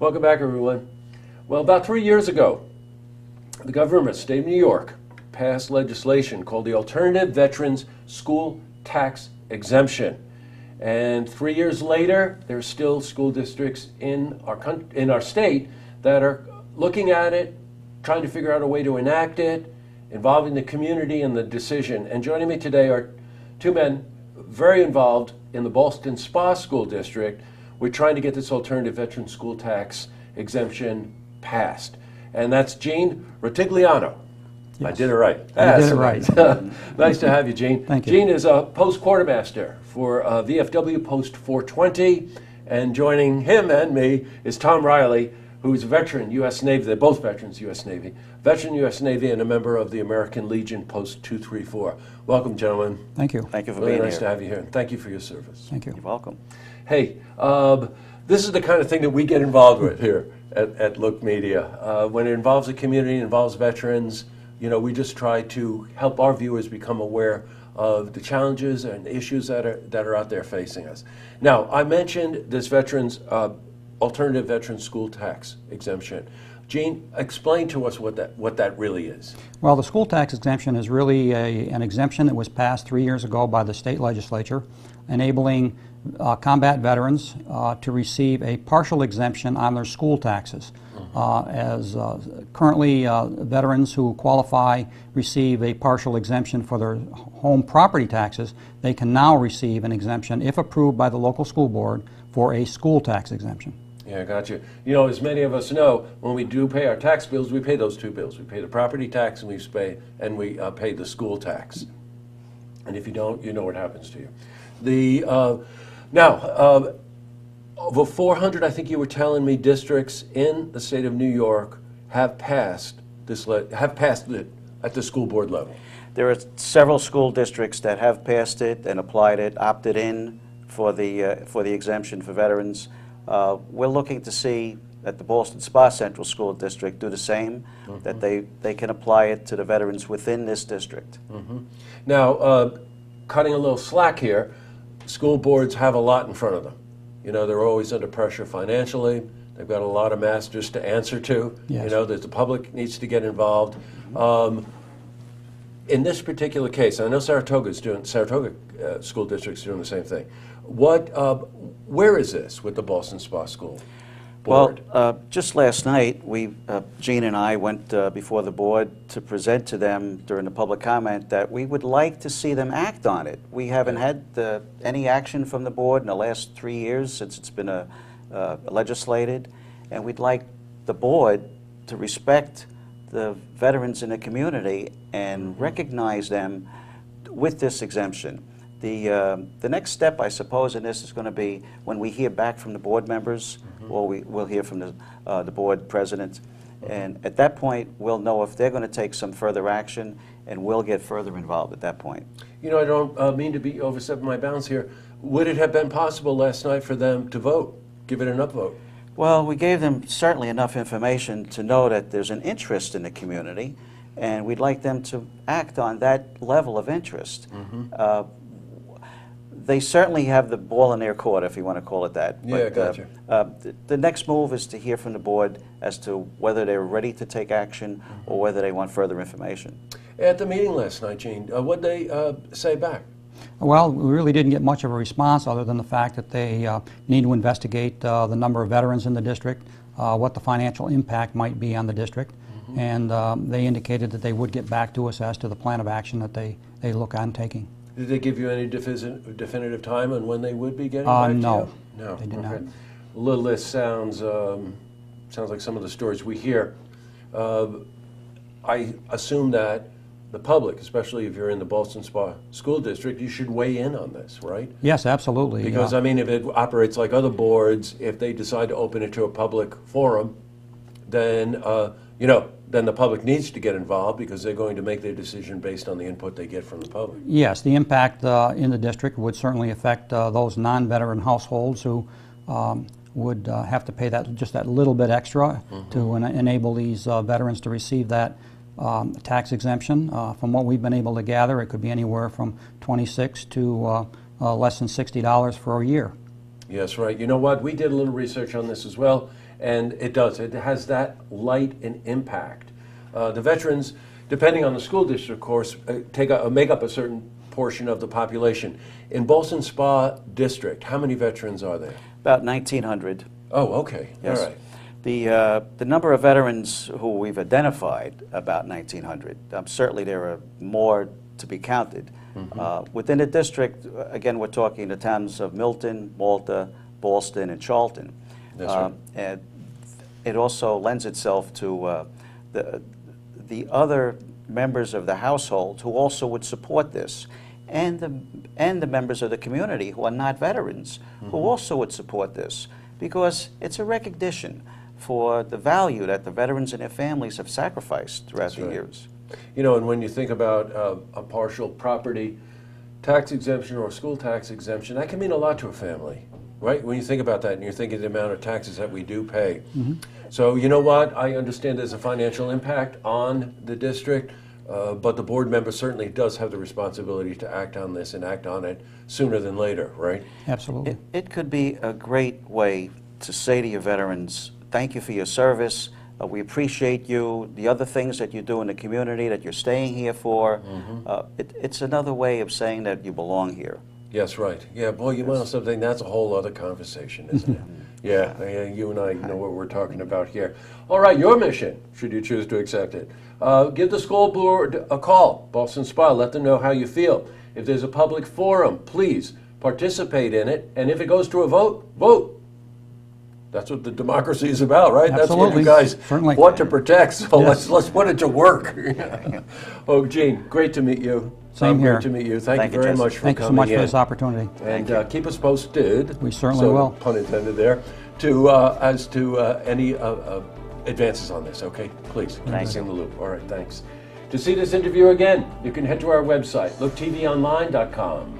Welcome back, everyone. Well, about 3 years ago, the government of the state of New York passed legislation called the Alternative Veterans School Tax Exemption. And 3 years later, there's still school districts in our state that are looking at it, trying to figure out a way to enact it, involving the community in the decision. And joining me today are two men very involved in the Ballston Spa School District. We're trying to get this alternative veteran school tax exemption passed. And that's Gene Ratigliano. Yes. I did it right. You did it right. Nice to have you, Gene. Thank you. Gene is a Postquarter Master for VFW Post 420. And joining him and me is Tom Rielly, who's a veteran U.S. Navy. They're both veterans U.S. Navy. Veteran U.S. Navy and a member of the American Legion Post 234. Welcome, gentlemen. Thank you. Thank you for Really being nice here. to have you here. And thank you for your service. Thank you. You're welcome. Hey, this is the kind of thing that we get involved with here at Look Media. When it involves the community, involves veterans, you know, we just try to help our viewers become aware of the challenges and issues that are out there facing us. Now, I mentioned this alternative veteran school tax exemption. Gene, explain to us what that really is. Well, the school tax exemption is really an exemption that was passed 3 years ago by the state legislature, enabling combat veterans to receive a partial exemption on their school taxes. As currently veterans who qualify receive a partial exemption for their home property taxes, they can now receive an exemption, if approved by the local school board, for a school tax exemption. Yeah, got you. You know, as many of us know, when we do pay our tax bills, we pay those two bills. We pay the property tax and we pay the school tax. And if you don't, you know what happens to you. Now, over 400, I think you were telling me, districts in the state of New York have passed it at the school board level. There are several school districts that have passed it and applied it, opted in for the exemption for veterans. We're looking to see that the Ballston Spa Central School District do the same, that they can apply it to the veterans within this district. Now, cutting a little slack here, school boards have a lot in front of them. You know, they're always under pressure financially. They've got a lot of masters to answer to. Yes. You know, the public needs to get involved. In this particular case, I know Saratoga School District's doing the same thing. Where is this with the Ballston Spa School Board? Well, just last night, Gene and I went before the board to present to them during the public comment that we would like to see them act on it. We haven't had any action from the board in the last 3 years since it's been legislated, and we'd like the board to respect the veterans in the community and recognize them with this exemption. The next step, I suppose, in this is going to be when we hear back from the board members, or we'll hear from the board president, and at that point we'll know if they're going to take some further action, and we'll get further involved at that point. You know, I don't mean to be overstepping my bounds here. Would it have been possible last night for them to vote, give it an upvote? Well, we gave them certainly enough information to know that there's an interest in the community, and we'd like them to act on that level of interest. They certainly have the ball in their court, if you want to call it that. Yeah, but, gotcha. The next move is to hear from the board as to whether they're ready to take action or whether they want further information. At the meeting last night, Gene, what did they say back? Well, we really didn't get much of a response other than the fact that they need to investigate the number of veterans in the district, what the financial impact might be on the district, and they indicated that they would get back to us as to the plan of action that they look on taking. Did they give you any definitive time on when they would be getting back to you? No, they did not. A little list sounds like some of the stories we hear. I assume that the public, especially if you're in the Ballston Spa School District, you should weigh in on this, right? Yes, absolutely. Because, I mean, if it operates like other boards, if they decide to open it to a public forum, then, you know, then the public needs to get involved because they're going to make their decision based on the input they get from the public. Yes, the impact in the district would certainly affect those non-veteran households who would have to pay just that little bit extra to enable these veterans to receive that tax exemption. From what we've been able to gather, it could be anywhere from $26 to less than $60 for a year. Yes, right. You know what? We did a little research on this as well, And it does. It has that light and impact. The veterans, depending on the school district, of course, make up a certain portion of the population. In Ballston Spa District, how many veterans are there? About 1,900. Oh, okay. Yes. All right. The number of veterans who we've identified, about 1,900. Certainly there are more to be counted. Within the district, again, we're talking the towns of Milton, Malta, Ballston, and Charlton. That's right. And it also lends itself to the other members of the household who also would support this, and the members of the community who are not veterans who also would support this, because it's a recognition for the value that the veterans and their families have sacrificed throughout the years. You know, and when you think about a partial property tax exemption or a school tax exemption, that can mean a lot to a family, right? When you think about that and you're thinking the amount of taxes that we do pay. So, you know what? I understand there's a financial impact on the district, but the board member certainly does have the responsibility to act on this and act on it sooner than later, right? Absolutely. It could be a great way to say to your veterans, thank you for your service. We appreciate you, the other things that you do in the community that you're staying here for. It's another way of saying that you belong here. Yes, right. Yeah, boy, you know something, that's a whole other conversation, isn't it? Yeah, you and I know what we're talking about here. All right, your mission, should you choose to accept it. Give the school board a call, Ballston Spa, let them know how you feel. If there's a public forum, please participate in it, and if it goes to a vote, vote. That's what the democracy is about, right? Absolutely. That's what you guys Certainly. want to protect, so let's put it to work. Oh, Gene, great to meet you. Same here. Great to meet you. Thank you very much for Thank you so coming much in. for this opportunity. And keep us posted. We certainly will. Pun intended there. As to any advances on this, okay? Please keep us in the loop. All right, thanks. To see this interview again, you can head to our website, looktvonline.com.